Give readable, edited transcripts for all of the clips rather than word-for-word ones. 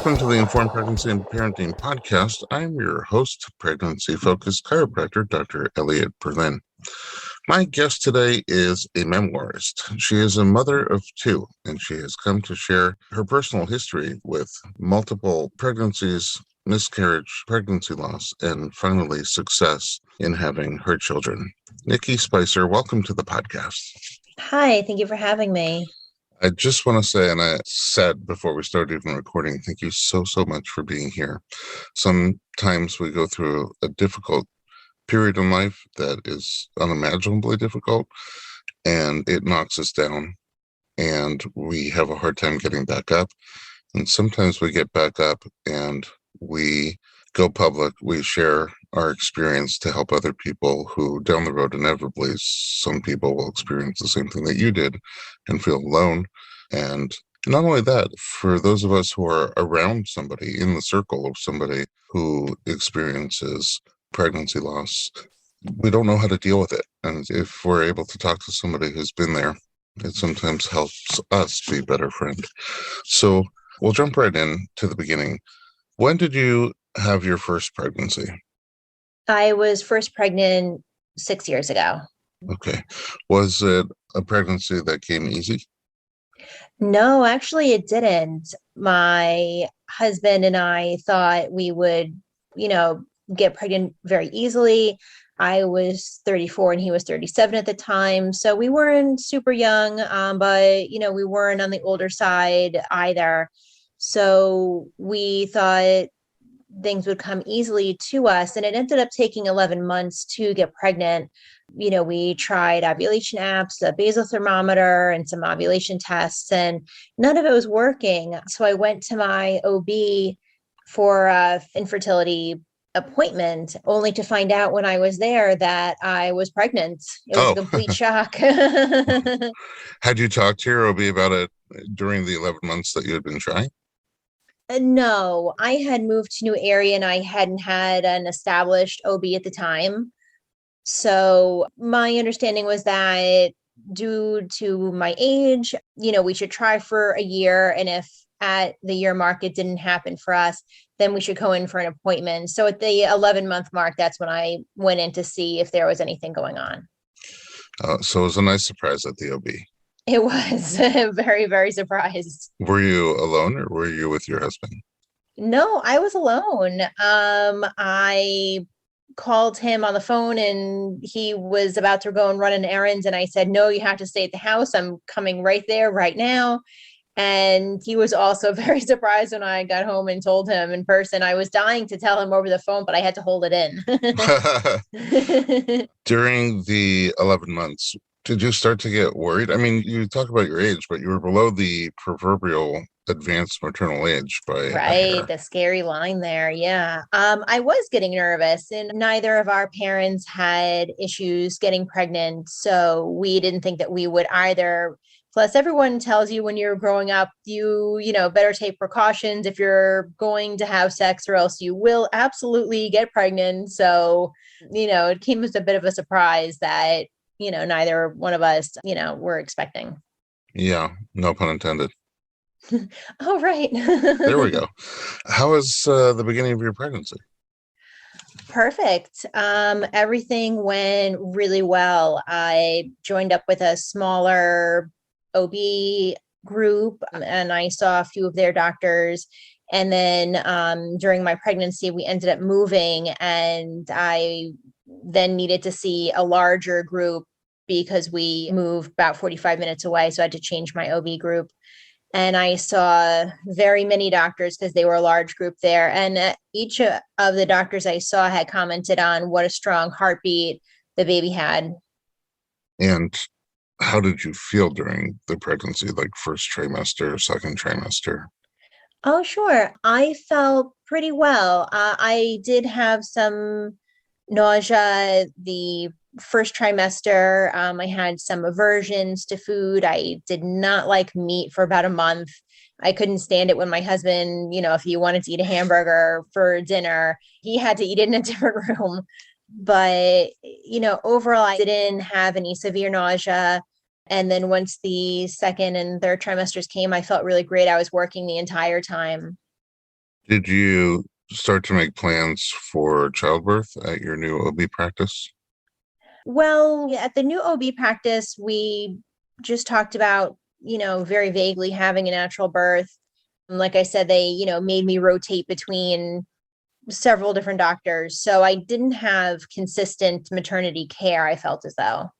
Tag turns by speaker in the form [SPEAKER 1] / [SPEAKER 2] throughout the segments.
[SPEAKER 1] Welcome to the Informed Pregnancy and Parenting Podcast. I'm your host, pregnancy-focused chiropractor, Dr. Elliot Berlin. My guest today is a memoirist. She is a mother of two, and she has come to share her personal history with multiple pregnancies, miscarriage, pregnancy loss, and finally success in having her children. Nikki Spicer, welcome to the podcast.
[SPEAKER 2] Hi, thank you for having me.
[SPEAKER 1] I just want to say, and I said before we started even recording, thank you so much for being here. Sometimes we go through a difficult period in life that is unimaginably difficult, and it knocks us down, and we have a hard time getting back up. And sometimes we get back up and we go public, we share our experience to help other people who down the road, inevitably, some people will experience the same thing that you did and feel alone. And not only that, for those of us who are around somebody, in the circle of somebody who experiences pregnancy loss, we don't know how to deal with it. And if we're able to talk to somebody who's been there, it sometimes helps us be a better friend. So we'll jump right in to the beginning. When did you have your first pregnancy?
[SPEAKER 2] I was first pregnant 6 years ago.
[SPEAKER 1] Okay. Was it a pregnancy that came easy?
[SPEAKER 2] No, actually, it didn't. My husband and I thought we would, get pregnant very easily. I was 34 and he was 37 at the time. So we weren't super young, but, we weren't on the older side either. So we thought things would come easily to us. And it ended up taking 11 months to get pregnant. We tried ovulation apps, a basal thermometer, and some ovulation tests, and none of it was working. So I went to my OB for an infertility appointment, only to find out when I was there that I was pregnant. It was a complete shock.
[SPEAKER 1] Had you talked to your OB about it during the 11 months that you had been trying?
[SPEAKER 2] No, I had moved to a new area and I hadn't had an established OB at the time. So my understanding was that due to my age, we should try for a year. And if at the year mark it didn't happen for us, then we should go in for an appointment. So at the 11-month mark, that's when I went in to see if there was anything going on.
[SPEAKER 1] So it was a nice surprise at the OB.
[SPEAKER 2] It was very, very surprised.
[SPEAKER 1] Were you alone or were you with your husband?
[SPEAKER 2] No, I was alone. I called him on the phone and he was about to go and run an errand. And I said, no, you have to stay at the house. I'm coming right there right now. And he was also very surprised when I got home and told him in person. I was dying to tell him over the phone, but I had to hold it in.
[SPEAKER 1] During the 11 months, did you start to get worried? I mean, you talk about your age, but you were below the proverbial advanced maternal age by
[SPEAKER 2] right, the scary line there. Yeah. I was getting nervous, and neither of our parents had issues getting pregnant, so we didn't think that we would either. Plus, everyone tells you when you're growing up, you better take precautions if you're going to have sex, or else you will absolutely get pregnant. So, it came as a bit of a surprise that neither one of us, were expecting.
[SPEAKER 1] Yeah, no pun intended.
[SPEAKER 2] Oh, right.
[SPEAKER 1] There we go. How was the beginning of your pregnancy?
[SPEAKER 2] Perfect. Everything went really well. I joined up with a smaller OB group and I saw a few of their doctors. And then during my pregnancy, we ended up moving and I then needed to see a larger group because we moved about 45 minutes away. So I had to change my OB group. And I saw very many doctors because they were a large group there. And each of the doctors I saw had commented on what a strong heartbeat the baby had.
[SPEAKER 1] And how did you feel during the pregnancy, like first trimester, second trimester?
[SPEAKER 2] Oh, sure. I felt pretty well. I did have some nausea the first trimester. I had some aversions to food. I did not like meat for about a month. I couldn't stand it when my husband, if he wanted to eat a hamburger for dinner, he had to eat it in a different room. But, overall, I didn't have any severe nausea. And then once the second and third trimesters came, I felt really great. I was working the entire time.
[SPEAKER 1] Did you start to make plans for childbirth at your new OB practice?
[SPEAKER 2] Well, at the new OB practice, we just talked about, very vaguely having a natural birth. Like I said, they, made me rotate between several different doctors. So I didn't have consistent maternity care, I felt as though.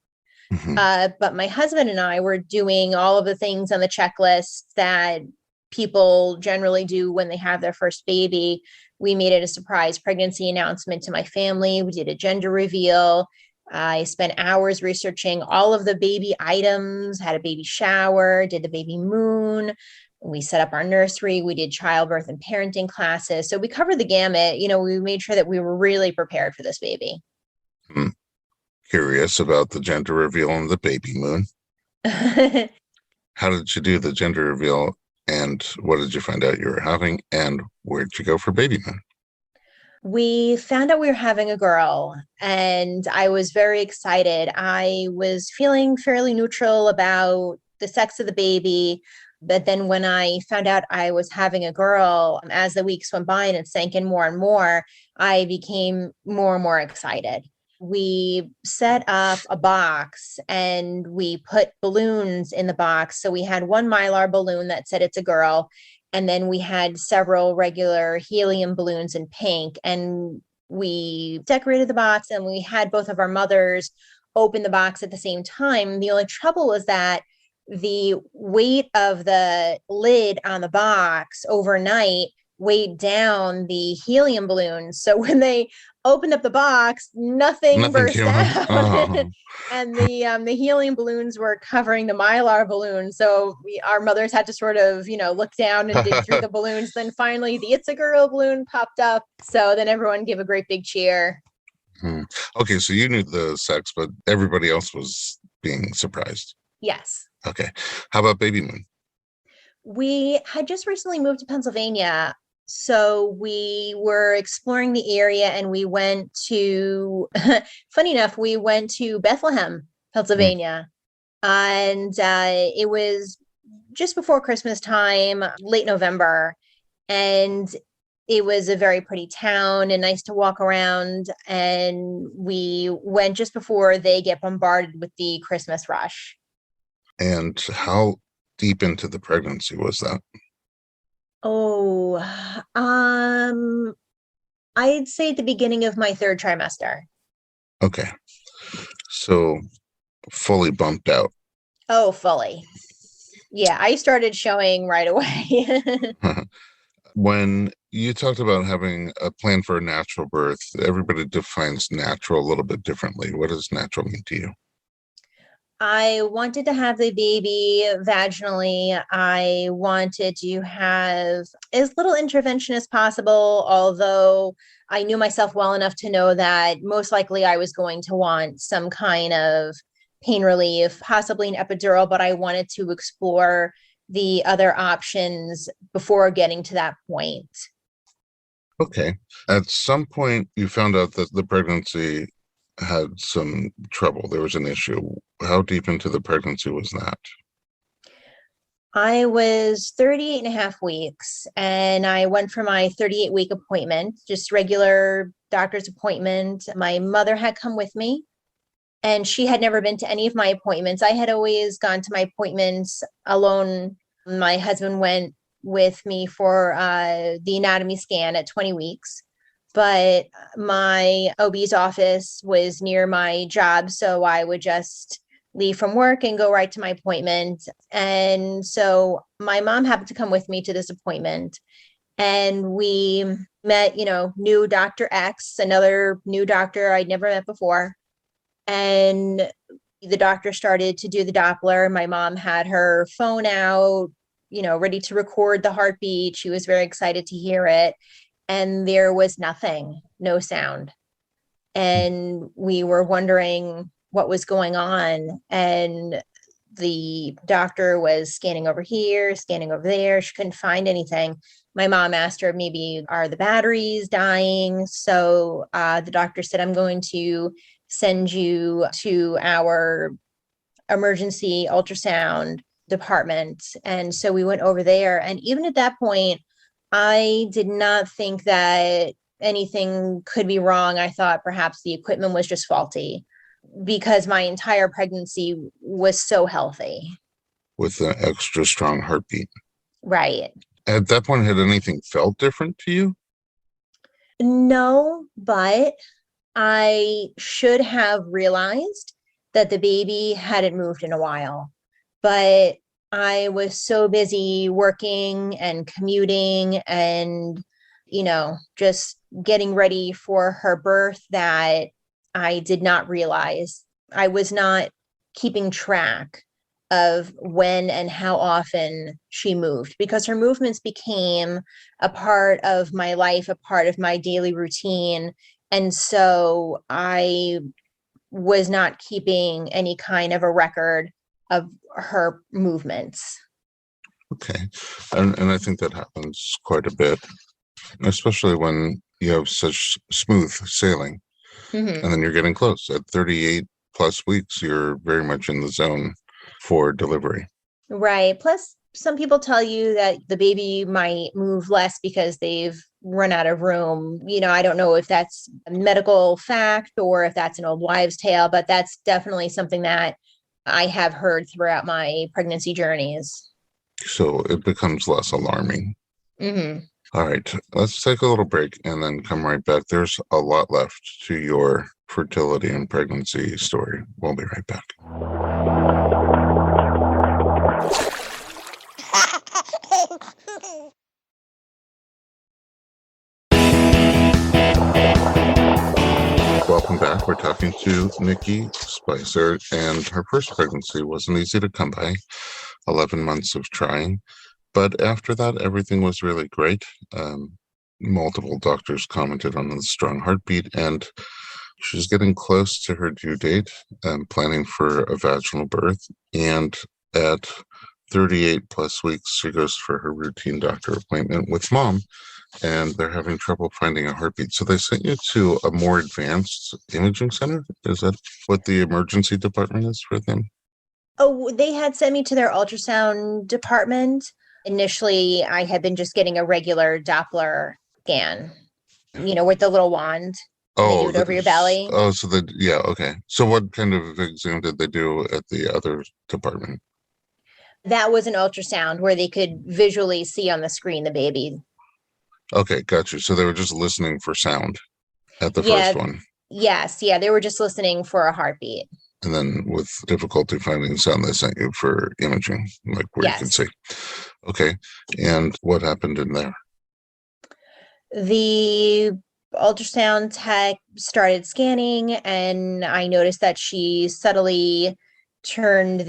[SPEAKER 1] Mhm.
[SPEAKER 2] But my husband and I were doing all of the things on the checklist that people generally do when they have their first baby. We made it a surprise pregnancy announcement to my family. We did a gender reveal. I spent hours researching all of the baby items, had a baby shower, did the baby moon. We set up our nursery. We did childbirth and parenting classes. So we covered the gamut. We made sure that we were really prepared for this baby.
[SPEAKER 1] I'm curious about the gender reveal and the baby moon. How did you do the gender reveal and what did you find out you were having and where'd you go for baby moon?
[SPEAKER 2] We found out we were having a girl, and I was very excited. I was feeling fairly neutral about the sex of the baby. But then when I found out I was having a girl, as the weeks went by and it sank in more and more, I became more and more excited. We set up a box and we put balloons in the box. So we had one Mylar balloon that said it's a girl, and then we had several regular helium balloons in pink. And we decorated the box and we had both of our mothers open the box at the same time. The only trouble was that the weight of the lid on the box overnight weighed down the helium balloons. So when they opened up the box, nothing
[SPEAKER 1] Nothing
[SPEAKER 2] burst
[SPEAKER 1] came out.
[SPEAKER 2] out.
[SPEAKER 1] Oh.
[SPEAKER 2] And the helium balloons were covering the mylar balloon. So our mothers had to sort of, look down and dig through the balloons. Then finally the It's a Girl balloon popped up. So then everyone gave a great big cheer.
[SPEAKER 1] Hmm. Okay, so you knew the sex, but everybody else was being surprised.
[SPEAKER 2] Yes.
[SPEAKER 1] Okay. How about baby moon?
[SPEAKER 2] We had just recently moved to Pennsylvania. So we were exploring the area and we went to, funny enough, we went to Bethlehem,
[SPEAKER 1] Hmm.
[SPEAKER 2] Pennsylvania. And it was just before Christmas time, late November. And it was a very pretty town and nice to walk around. And we went just before they get bombarded with the Christmas rush.
[SPEAKER 1] And how deep into the pregnancy was that?
[SPEAKER 2] Oh, I'd say at the beginning of my third trimester.
[SPEAKER 1] Okay. So fully bumped out.
[SPEAKER 2] Oh, fully. Yeah, I started showing right away.
[SPEAKER 1] When you talked about having a plan for a natural birth, everybody defines natural a little bit differently. What does natural mean to you?
[SPEAKER 2] I wanted to have the baby vaginally. I wanted to have as little intervention as possible, although I knew myself well enough to know that most likely I was going to want some kind of pain relief, possibly an epidural, but I wanted to explore the other options before getting to that point.
[SPEAKER 1] Okay. At some point, you found out that the pregnancy had some trouble. There was an issue. How deep into the pregnancy was that?
[SPEAKER 2] I was 38 and a half weeks and I went for my 38-week appointment, just regular doctor's appointment. My mother had come with me and she had never been to any of my appointments. I had always gone to my appointments alone. My husband went with me for the anatomy scan at 20 weeks. But my OB's office was near my job, so I would just leave from work and go right to my appointment. And so my mom happened to come with me to this appointment. And we met, new Dr. X, another new doctor I'd never met before. And the doctor started to do the Doppler. My mom had her phone out, ready to record the heartbeat. She was very excited to hear it. And there was nothing, no sound. And we were wondering what was going on. And the doctor was scanning over here, scanning over there. She couldn't find anything. My mom asked her, maybe are the batteries dying? So the doctor said, I'm going to send you to our emergency ultrasound department. And so we went over there. And even at that point, I did not think that anything could be wrong. I thought perhaps the equipment was just faulty because my entire pregnancy was so healthy.
[SPEAKER 1] with an extra strong heartbeat.
[SPEAKER 2] Right.
[SPEAKER 1] At that point, had anything felt different to you?
[SPEAKER 2] No, but I should have realized that the baby hadn't moved in a while. But I was so busy working and commuting and, just getting ready for her birth that I did not realize. I was not keeping track of when and how often she moved because her movements became a part of my life, a part of my daily routine. And so I was not keeping any kind of a record of her movements.
[SPEAKER 1] Okay. And I think that happens quite a bit, especially when you have such smooth sailing
[SPEAKER 2] Mm-hmm.
[SPEAKER 1] and then you're getting close. At 38 plus weeks, you're very much in the zone for delivery.
[SPEAKER 2] Right. Plus, some people tell you that the baby might move less because they've run out of room. I don't know if that's a medical fact or if that's an old wives' tale, but that's definitely something that I have heard throughout my pregnancy journeys.
[SPEAKER 1] So it becomes less alarming.
[SPEAKER 2] Mm-hmm.
[SPEAKER 1] All right, let's take a little break and then come right back. There's a lot left to your fertility and pregnancy story. We'll be right back. Welcome back. We're talking to Nikki Spicer, and her first pregnancy wasn't easy to come by. 11 months of trying. But after that, everything was really great. Multiple doctors commented on the strong heartbeat, and she's getting close to her due date, planning for a vaginal birth. And at 38 plus weeks, she goes for her routine doctor appointment with mom, and they're having trouble finding a heartbeat. So they sent you to a more advanced imaging center. Is that what the emergency department is for them?
[SPEAKER 2] Oh, they had sent me to their ultrasound department. Initially, I had been just getting a regular Doppler scan, with the little wand and they do it over your belly.
[SPEAKER 1] So yeah, okay. So what kind of exam did they do at the other department?
[SPEAKER 2] That was an ultrasound where they could visually see on the screen the baby.
[SPEAKER 1] Okay, got you. So they were just listening for sound at the
[SPEAKER 2] Yeah,
[SPEAKER 1] first one,
[SPEAKER 2] yes, yeah, they were just listening for a heartbeat.
[SPEAKER 1] and then with difficulty finding sound, they sent you for imaging, like where you can
[SPEAKER 2] Yes.
[SPEAKER 1] see. Okay, and what happened in there?
[SPEAKER 2] The ultrasound tech started scanning, and I noticed that she subtly turned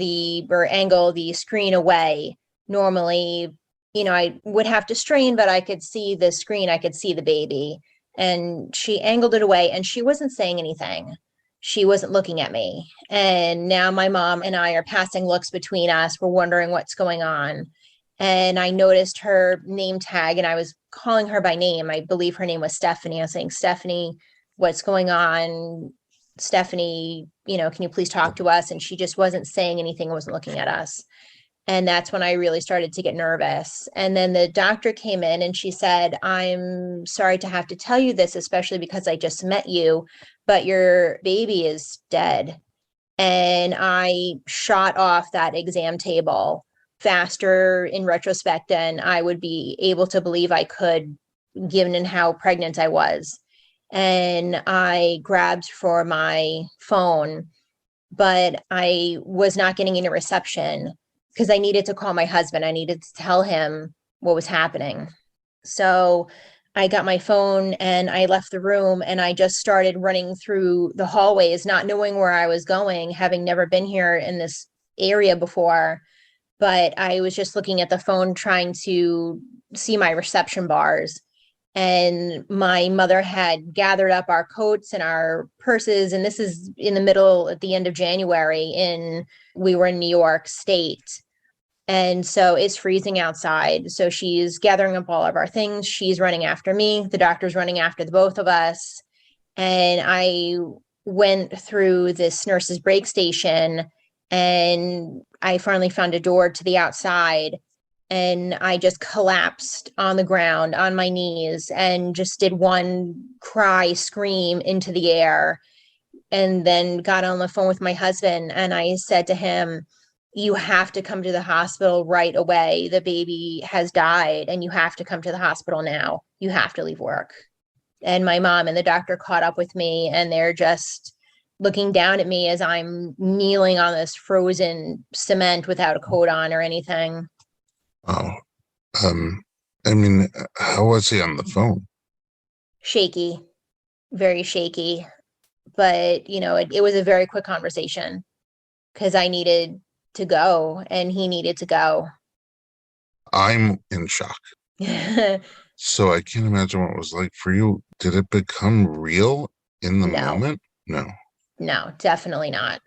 [SPEAKER 2] or angled the screen away. Normally, I would have to strain, but I could see the screen, I could see the baby. And she angled it away, and she wasn't saying anything. She wasn't looking at me. And now my mom and I are passing looks between us. We're wondering what's going on. And I noticed her name tag and I was calling her by name. I believe her name was Stephanie. I was saying, Stephanie, what's going on? Stephanie, can you please talk to us? And she just wasn't saying anything, wasn't looking at us. And that's when I really started to get nervous. And then the doctor came in and she said, I'm sorry to have to tell you this, especially because I just met you, but your baby is dead. And I shot off that exam table faster in retrospect than I would be able to believe I could, given how pregnant I was. And I grabbed for my phone, but I was not getting any reception because I needed to call my husband. I needed to tell him what was happening. So I got my phone and I left the room and I just started running through the hallways, not knowing where I was going, having never been here in this area before. But I was just looking at the phone, trying to see my reception bars. And my mother had gathered up our coats and our purses. And this is in the middle at the end of January we were in New York State. And so it's freezing outside. So she's gathering up all of our things. She's running after me. The doctor's running after the both of us. And I went through this nurse's break station and I finally found a door to the outside. And I just collapsed on the ground on my knees and just did one cry scream into the air, and then got on the phone with my husband. And I said to him, you have to come to the hospital right away. The baby has died and you have to come to the hospital now. You have to leave work. And my mom and the doctor caught up with me, and they're just looking down at me as I'm kneeling on this frozen cement without a coat on or anything.
[SPEAKER 1] Oh, um, I mean, how was he on the phone?
[SPEAKER 2] Shaky, very shaky. But, it was a very quick conversation because I needed to go and he needed to go.
[SPEAKER 1] I'm in shock. So I can't imagine what it was like for you. Did it become real in the
[SPEAKER 2] No,
[SPEAKER 1] moment? No.
[SPEAKER 2] no, definitely not.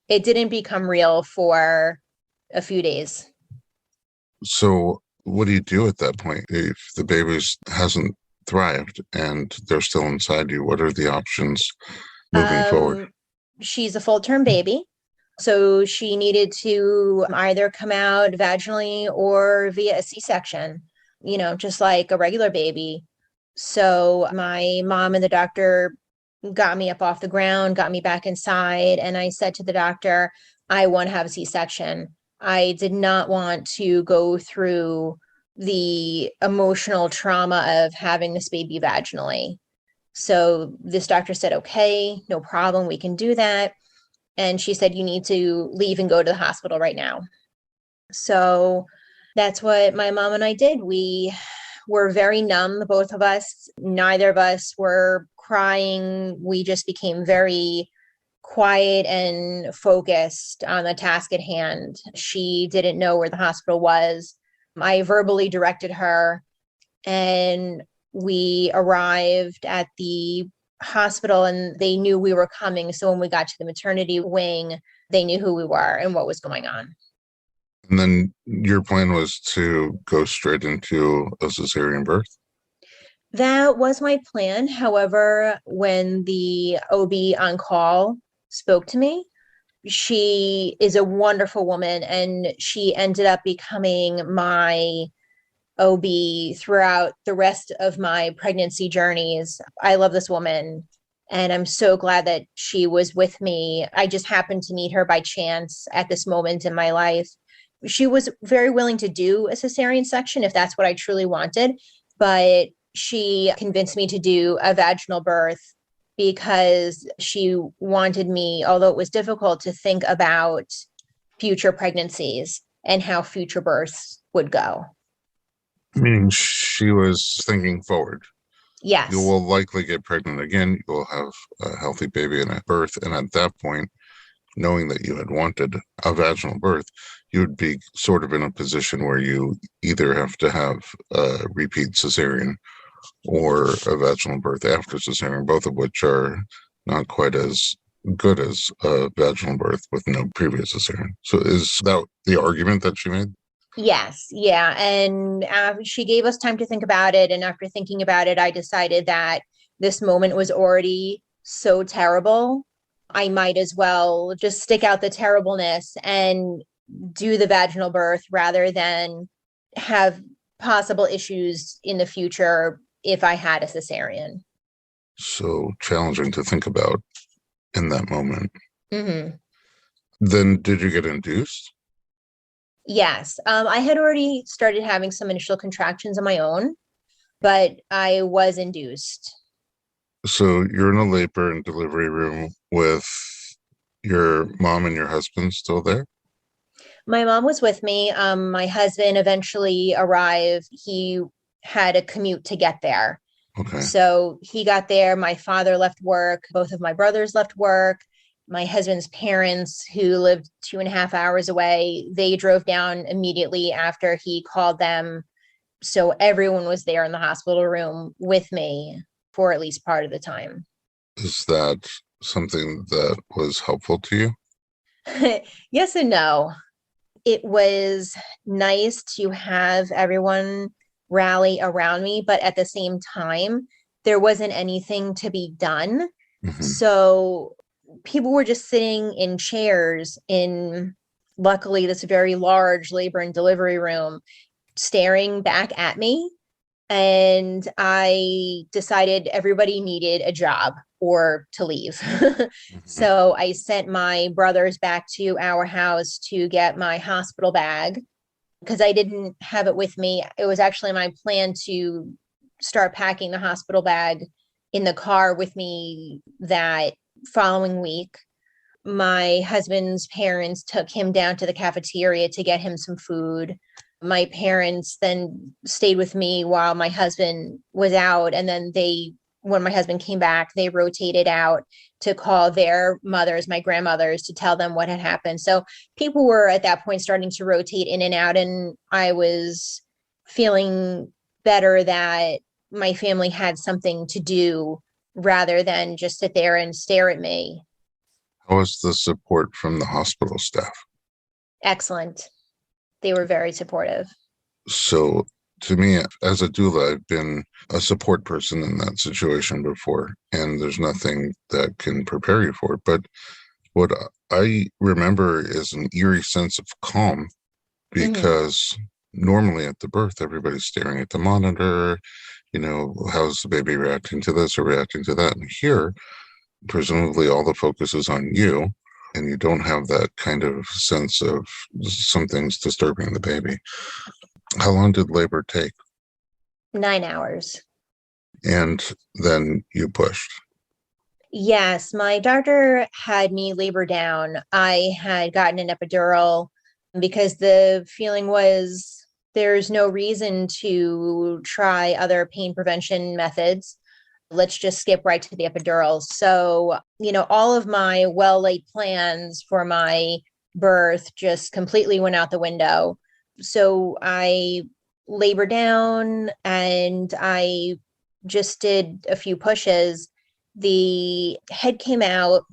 [SPEAKER 2] It didn't become real for a few days.
[SPEAKER 1] So what do you do at that point if the baby hasn't thrived and they're still inside you? What are the options moving forward?
[SPEAKER 2] She's a full-term baby. So she needed to either come out vaginally or via a C-section, just like a regular baby. So my mom and the doctor got me up off the ground, got me back inside, and I said to the doctor, I want to have a C-section. I did not want to go through the emotional trauma of having this baby vaginally. So this doctor said, okay, no problem, we can do that. And she said, you need to leave and go to the hospital right now. So that's what my mom and I did. We were very numb, both of us. Neither of us were crying. We just became very quiet and focused on the task at hand. She didn't know where the hospital was. I verbally directed her, and we arrived at the hospital and they knew we were coming. So when we got to the maternity wing, they knew who we were and what was going on.
[SPEAKER 1] And then your plan was to go straight into a cesarean birth?
[SPEAKER 2] That was my plan. However, when the OB on call spoke to me, she is a wonderful woman and she ended up becoming my OB throughout the rest of my pregnancy journeys. I love this woman and I'm so glad that she was with me. I just happened to meet her by chance at this moment in my life. She was very willing to do a cesarean section if that's what I truly wanted, but she convinced me to do a vaginal birth because she wanted me, although it was difficult, to think about future pregnancies and how future births would go.
[SPEAKER 1] Meaning she was thinking forward. You
[SPEAKER 2] Yes.
[SPEAKER 1] will likely get pregnant again. You will have a healthy baby and a birth. And at that point, knowing that you had wanted a vaginal birth, you would be sort of in a position where you either have to have a repeat cesarean or a vaginal birth after cesarean, both of which are not quite as good as a vaginal birth with no previous cesarean. So is that the argument that she made?
[SPEAKER 2] Yes. Yeah. And she gave us time to think about it. And after thinking about it, I decided that this moment was already so terrible. I might as well just stick out the terribleness and do the vaginal birth rather than have possible issues in the future if I had a cesarean.
[SPEAKER 1] So challenging to think about in that moment.
[SPEAKER 2] Mm-hmm.
[SPEAKER 1] Then did you get induced?
[SPEAKER 2] Yes. I had already started having some initial contractions on my own, but I was induced.
[SPEAKER 1] So you're in a labor and delivery room with your mom and your husband still there?
[SPEAKER 2] My mom was with me. My husband eventually arrived. He had a commute to get there.
[SPEAKER 1] Okay.
[SPEAKER 2] So he got there. My father left work. Both of my brothers left work. My husband's parents, who lived 2.5 hours away, they drove down immediately after he called them. So everyone was there in the hospital room with me for at least part of the time.
[SPEAKER 1] Is that something that was helpful to you?
[SPEAKER 2] Yes and no. It was nice to have everyone rally around me, but at the same time, there wasn't anything to be done.
[SPEAKER 1] Mm-hmm.
[SPEAKER 2] So people were just sitting in chairs in luckily this very large labor and delivery room staring back at me. And I decided everybody needed a job or to leave.
[SPEAKER 1] Mhm.
[SPEAKER 2] So I sent my brothers back to our house to get my hospital bag because I didn't have it with me. It was actually my plan to start packing the hospital bag in the car with me that following week. My husband's parents took him down to the cafeteria to get him some food. My parents then stayed with me while my husband was out. And then when my husband came back, they rotated out to call their mothers, my grandmothers, to tell them what had happened. So people were at that point starting to rotate in and out. And I was feeling better that my family had something to do rather than just sit there and stare at me.
[SPEAKER 1] How was the support from the hospital staff?
[SPEAKER 2] Excellent. They were very supportive.
[SPEAKER 1] So, to me, as a doula, I've been a support person in that situation before, and there's nothing that can prepare you for it. But what I remember is an eerie sense of calm
[SPEAKER 2] Mhm.
[SPEAKER 1] because normally at the birth, everybody's staring at the monitor, how's the baby reacting to this or reacting to that? And here, presumably all the focus is on you, and you don't have that kind of sense of something's disturbing the baby. How long did labor take?
[SPEAKER 2] 9 hours.
[SPEAKER 1] And then you pushed.
[SPEAKER 2] Yes, my doctor had me labor down. I had gotten an epidural because the feeling was there's no reason to try other pain prevention methods. Let's just skip right to the epidural. So, all of my well laid plans for my birth just completely went out the window. So I labored down and I just did a few pushes. The head came out,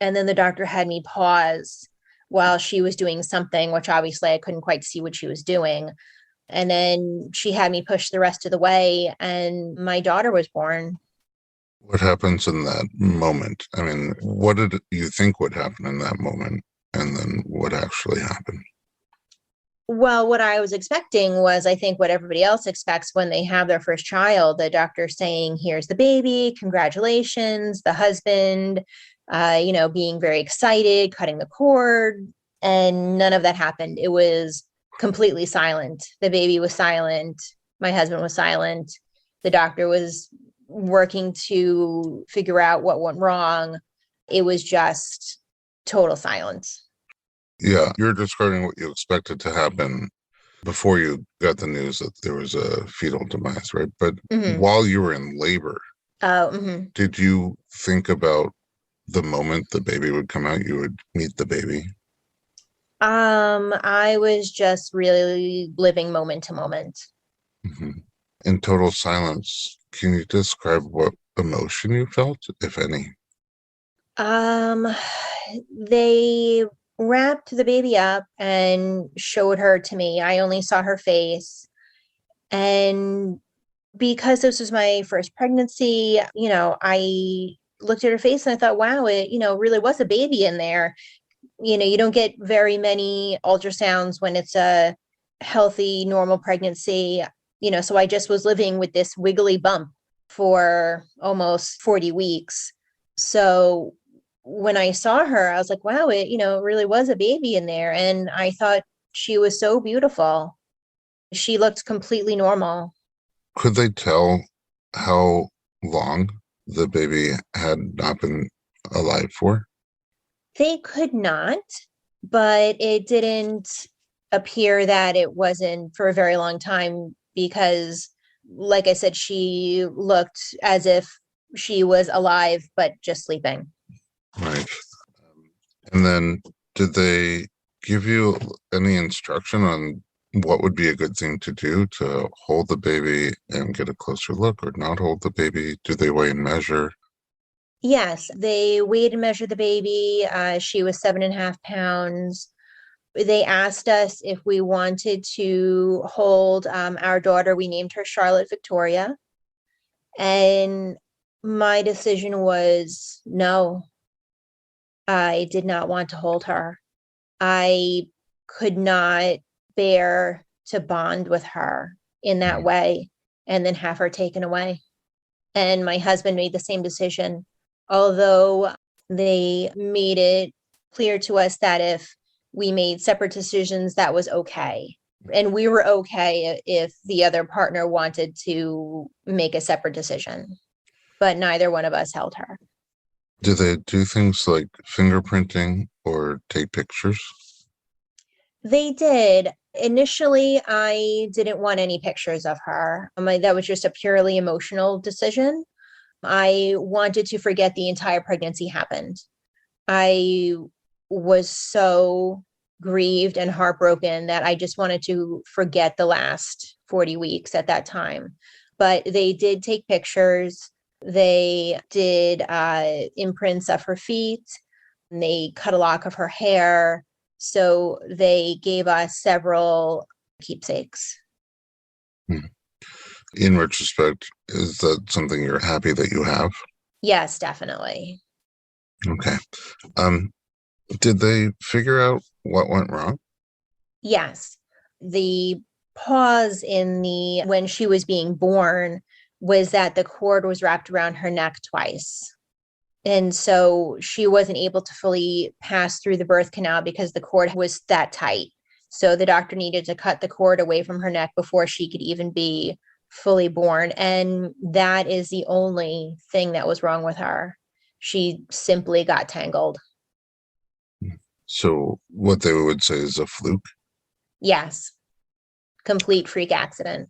[SPEAKER 2] and then the doctor had me pause while she was doing something, which obviously I couldn't quite see what she was doing. And then she had me push the rest of the way, and my daughter was born.
[SPEAKER 1] What happens in that moment? I mean, what did you think would happen in that moment? And then what actually happened?
[SPEAKER 2] Well, what I was expecting was, I think, what everybody else expects when they have their first child, the doctor saying, here's the baby, congratulations, the husband, being very excited, cutting the cord. And none of that happened. It was completely silent. The baby was silent. My husband was silent. The doctor was working to figure out what went wrong. It was just total silence.
[SPEAKER 1] Yeah, you're describing what you expected to happen before you got the news that there was a fetal demise, right? But
[SPEAKER 2] Mm-hmm.
[SPEAKER 1] while you were in labor,
[SPEAKER 2] Mm-hmm.
[SPEAKER 1] did you think about the moment the baby would come out, you would meet the baby?
[SPEAKER 2] I was just really living moment to moment.
[SPEAKER 1] Hmm. In total silence, can you describe what emotion you felt, if any?
[SPEAKER 2] Um, they wrapped the baby up and showed her to me. I only saw her face. And because this was my first pregnancy, I looked at her face and I thought, wow, it, really was a baby in there. You don't get very many ultrasounds when it's a healthy, normal pregnancy. So I just was living with this wiggly bump for almost 40 weeks. So when I saw her, I was like, wow, it, really was a baby in there. And I thought she was so beautiful. She looked completely normal.
[SPEAKER 1] Could they tell how long the baby had not been alive for?
[SPEAKER 2] They could not, but it didn't appear that it wasn't for a very long time because, like I said, she looked as if she was alive, but just sleeping.
[SPEAKER 1] Right. And then did they give you any instruction on what would be a good thing to do to hold the baby and get a closer look or not hold the baby? Do they weigh and measure?
[SPEAKER 2] Yes, they weighed and measured the baby. She was 7.5 pounds. They asked us if we wanted to hold our daughter. We named her Charlotte Victoria. And my decision was no, I did not want to hold her. I could not bear to bond with her in that
[SPEAKER 1] Mm.
[SPEAKER 2] way and then have her taken away. And my husband made the same decision, although they made it clear to us that if we made separate decisions, that was okay. And we were okay if the other partner wanted to make a separate decision, but neither one of us held her.
[SPEAKER 1] Do they do things like fingerprinting or take pictures?
[SPEAKER 2] They did. Initially, I didn't want any pictures of her. That was just a purely emotional decision. I wanted to forget the entire pregnancy happened. I was so grieved and heartbroken that I just wanted to forget the last 40 weeks at that time. But they did take pictures. They did imprints of her feet. And they cut a lock of her hair. So they gave us several keepsakes.
[SPEAKER 1] Hmm. In retrospect, is that something you're happy that you have?
[SPEAKER 2] Yes, definitely.
[SPEAKER 1] Okay. Um, did they figure out what went wrong?
[SPEAKER 2] Yes. The pause in the when she was being born was that the cord was wrapped around her neck twice. And so she wasn't able to fully pass through the birth canal because the cord was that tight. So the doctor needed to cut the cord away from her neck before she could even be fully born. And that is the only thing that was wrong with her. She simply got tangled.
[SPEAKER 1] So what they would say is a fluke.
[SPEAKER 2] Yes, complete freak accident.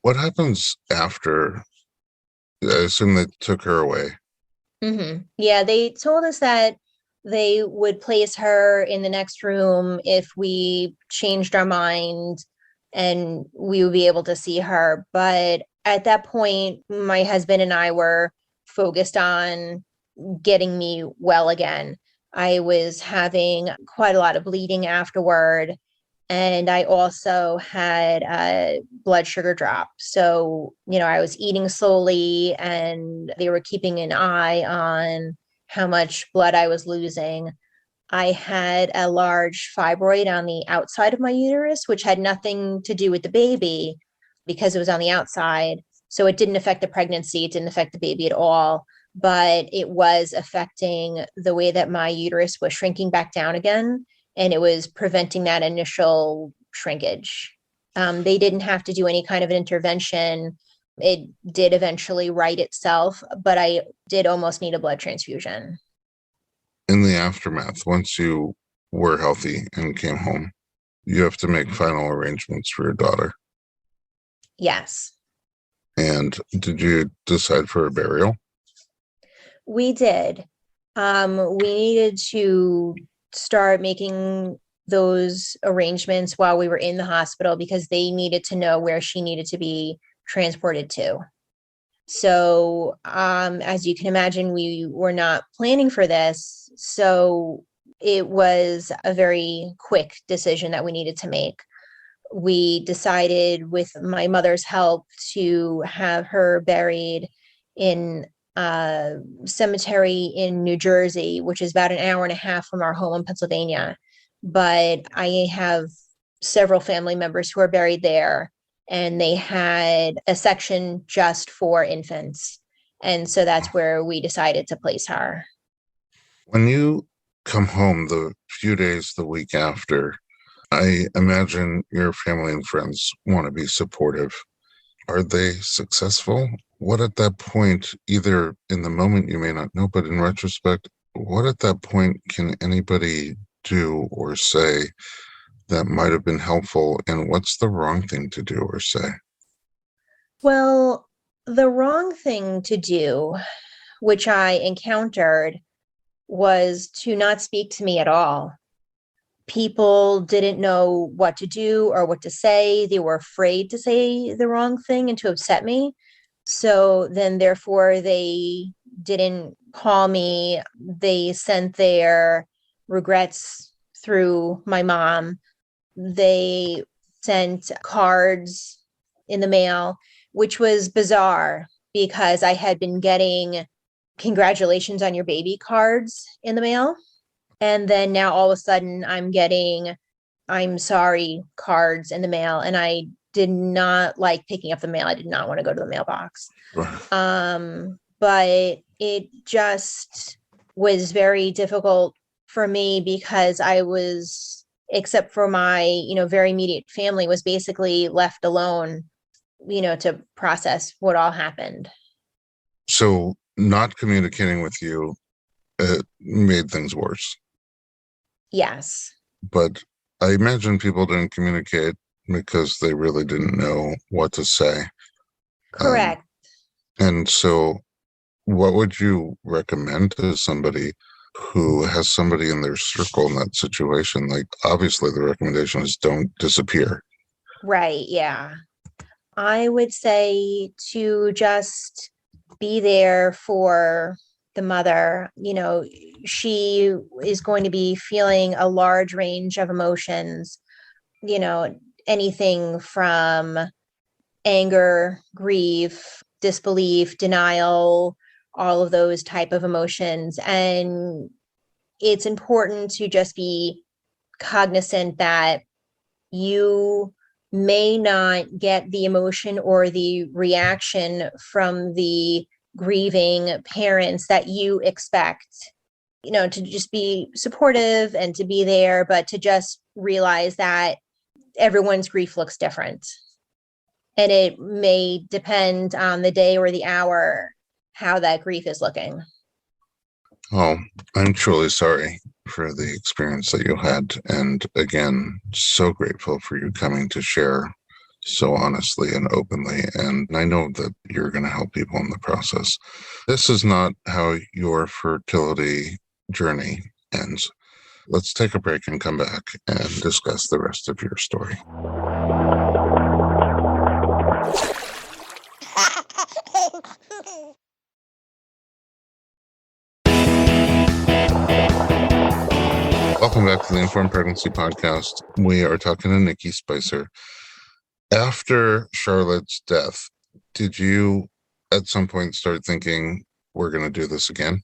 [SPEAKER 1] What happens after? I assume they took her away.
[SPEAKER 2] Yeah, they told us that they would place her in the next room if we changed our mind and we would be able to see her. But at that point, my husband and I were focused on getting me well again. I was having quite a lot of bleeding afterward. And I also had a blood sugar drop. So, I was eating slowly and they were keeping an eye on how much blood I was losing. I had a large fibroid on the outside of my uterus, which had nothing to do with the baby because it was on the outside. So it didn't affect the pregnancy, it didn't affect the baby at all, but it was affecting the way that my uterus was shrinking back down again. And it was preventing that initial shrinkage. They didn't have to do any kind of an intervention. It did eventually right itself, but I did almost need a blood transfusion.
[SPEAKER 1] In the aftermath, once you were healthy and came home, you have to make final arrangements for your daughter.
[SPEAKER 2] Yes,
[SPEAKER 1] And did you decide for a burial?
[SPEAKER 2] we did. We needed to start making those arrangements while we were in the hospital because they needed to know where she needed to be transported to. So, as you can imagine, we were not planning for this. So, it was a very quick decision that we needed to make. We decided, with my mother's help, to have her buried in a cemetery in New Jersey, which is about an hour and a half from our home in Pennsylvania. But I have several family members who are buried there, and they had a section just for infants. And so that's where we decided to place her.
[SPEAKER 1] When you come home the few days the week after, I imagine your family and friends want to be supportive. Are they successful? What at that point, either in the moment you may not know, but in retrospect, what at that point can anybody do or say that might have been helpful? And what's the wrong thing to do or say?
[SPEAKER 2] Well, the wrong thing to do, which I encountered, was to not speak to me at all. People didn't know what to do or what to say. They were afraid to say the wrong thing and to upset me. So then, therefore, they didn't call me. They sent their regrets through my mom. They sent cards in the mail, which was bizarre because I had been getting congratulations on your baby cards in the mail. And then now all of a sudden I'm getting "I'm sorry" cards in the mail, and I did not like picking up the mail. I did not want to go to the mailbox.
[SPEAKER 1] Sure.
[SPEAKER 2] But it just was very difficult for me because I was, except for my, very immediate family, was basically left alone, to process what all happened.
[SPEAKER 1] So not communicating with you made things worse.
[SPEAKER 2] Yes.
[SPEAKER 1] But I imagine people didn't communicate because they really didn't know what to say. Um,
[SPEAKER 2] Correct.
[SPEAKER 1] and so, what would you recommend to somebody who has somebody in their circle in that situation? Like, obviously, the recommendation is don't disappear.
[SPEAKER 2] Right. Yeah. I would say to just be there for the mother. She is going to be feeling a large range of emotions, anything from anger, grief, disbelief, denial, all of those type of emotions. And it's important to just be cognizant that you may not get the emotion or the reaction from the grieving parents that you expect, to just be supportive and to be there, but to just realize that everyone's grief looks different. And it may depend on the day or the hour how that grief is looking.
[SPEAKER 1] Oh, I'm truly sorry for the experience that you had. And again, so grateful for you coming to share so honestly and openly. And I know that you're going to help people in the process. This is not how your fertility journey ends. Let's take a break and come back and discuss the rest of your story. Welcome back to the Informed Pregnancy Podcast. We are talking to Nikki Spicer. After Charlotte's death, did you at some point start thinking, we're going to do this again?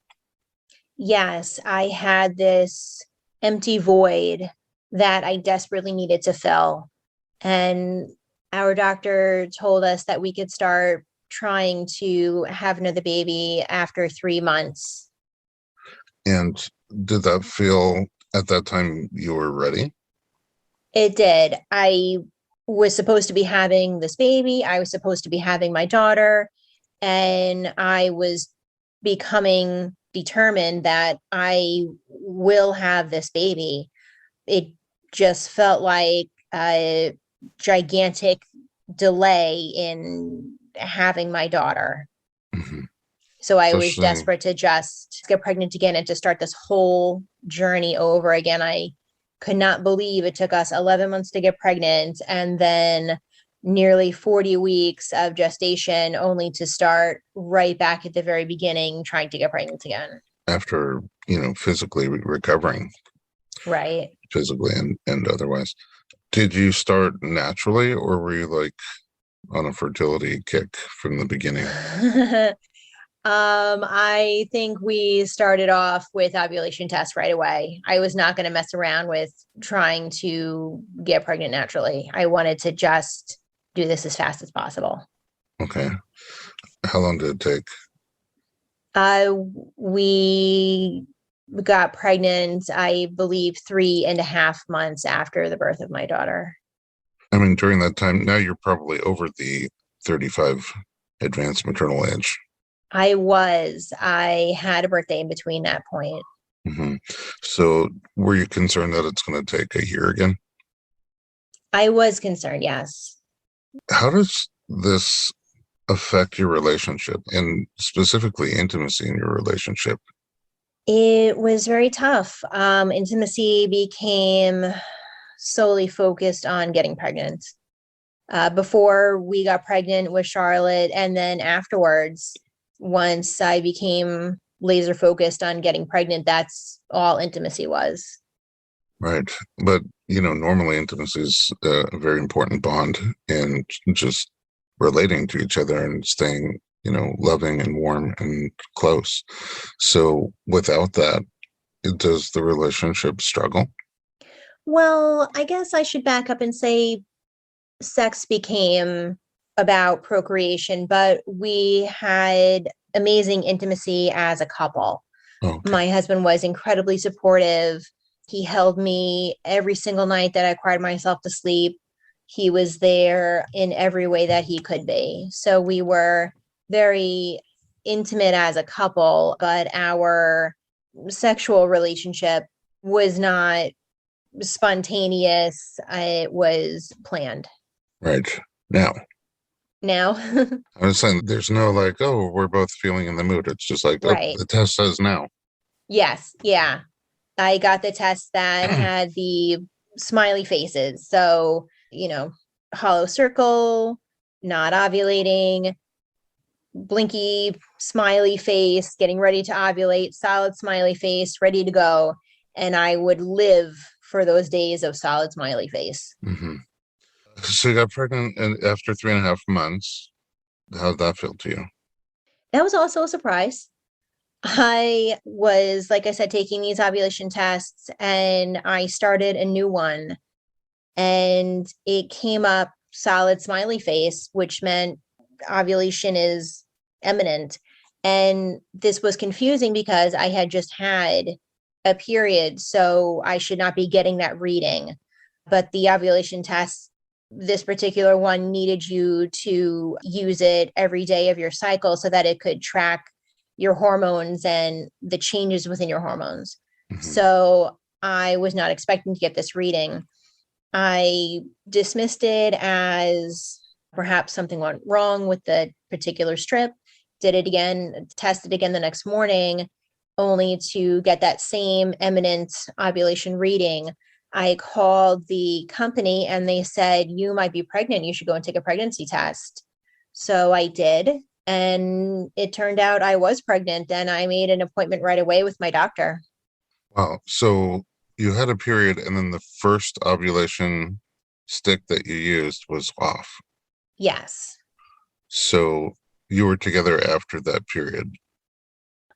[SPEAKER 2] Yes, I had this empty void that I desperately needed to fill. And our doctor told us that we could start trying to have another baby after 3 months.
[SPEAKER 1] And did that feel at that time you were ready?
[SPEAKER 2] It did. I was supposed to be having this baby. I was supposed to be having my daughter. And I was becoming determined that I will have this baby. It just felt like a gigantic delay in having my daughter.
[SPEAKER 1] Mm-hmm.
[SPEAKER 2] So I was
[SPEAKER 1] Especially,
[SPEAKER 2] desperate to just get pregnant again and to start this whole journey over again. I could not believe it took us 11 months to get pregnant and then nearly 40 weeks of gestation only to start right back at the very beginning trying to get pregnant again.
[SPEAKER 1] after, physically recovering,
[SPEAKER 2] Right.
[SPEAKER 1] physically and otherwise. Did you start naturally or were you like on a fertility kick from the beginning?
[SPEAKER 2] I think we started off with ovulation tests right away. I was not going to mess around with trying to get pregnant naturally. I wanted to just do this as fast as possible.
[SPEAKER 1] Okay. How long did it take?
[SPEAKER 2] We got pregnant, I believe, 3.5 months after the birth of my daughter.
[SPEAKER 1] I mean, during that time, now you're probably over the 35 advanced maternal age.
[SPEAKER 2] I had a birthday in between that point.
[SPEAKER 1] Mm-hmm. So were you concerned that it's going to take a year again?
[SPEAKER 2] I was concerned, yes.
[SPEAKER 1] How does this affect your relationship and specifically intimacy in your relationship?
[SPEAKER 2] It was very tough. Intimacy became solely focused on getting pregnant. Before we got pregnant with Charlotte, and then afterwards, once I became laser focused on getting pregnant, that's all intimacy was.
[SPEAKER 1] Right. But, normally intimacy is a very important bond and just relating to each other and staying, loving and warm and close. So without that, Does the relationship struggle?
[SPEAKER 2] Well, I guess I should back up and say sex became about procreation, but we had amazing intimacy as a couple.
[SPEAKER 1] Okay.
[SPEAKER 2] My husband was incredibly supportive. He held me every single night that I cried myself to sleep. He was there in every way that he could be. So we were very intimate as a couple, but our sexual relationship was not spontaneous. It was planned.
[SPEAKER 1] Right. Now,
[SPEAKER 2] Now,
[SPEAKER 1] I was saying there's no like, oh, we're both feeling in the mood. It's just like, oh,
[SPEAKER 2] right.
[SPEAKER 1] the test says now.
[SPEAKER 2] Yes. Yeah. I got the test that had the smiley faces. So, hollow circle, not ovulating, blinky smiley face, getting ready to ovulate, solid smiley face, ready to go. And I would live for those days of solid smiley face.
[SPEAKER 1] Hmm. So you got pregnant and after 3.5 months. How'd that feel to you?
[SPEAKER 2] That was also a surprise. I was, like I said, taking these ovulation tests and I started a new one and it came up solid smiley face, which meant ovulation is imminent. And this was confusing because I had just had a period, so I should not be getting that reading. But the ovulation test, this particular one, needed you to use it every day of your cycle so that it could track your hormones and the changes within your hormones.
[SPEAKER 1] Hmm.
[SPEAKER 2] So I was not expecting to get this reading. I dismissed it as perhaps something went wrong with the particular strip, did it again, tested again the next morning, only to get that same imminent ovulation reading. I called the company and they said, you might be pregnant. You should go and take a pregnancy test. So I did. And it turned out I was pregnant and I made an appointment right away with my doctor.
[SPEAKER 1] Wow. So you had a period and then the first ovulation stick that you used was off.
[SPEAKER 2] Yes.
[SPEAKER 1] So you were together after that period.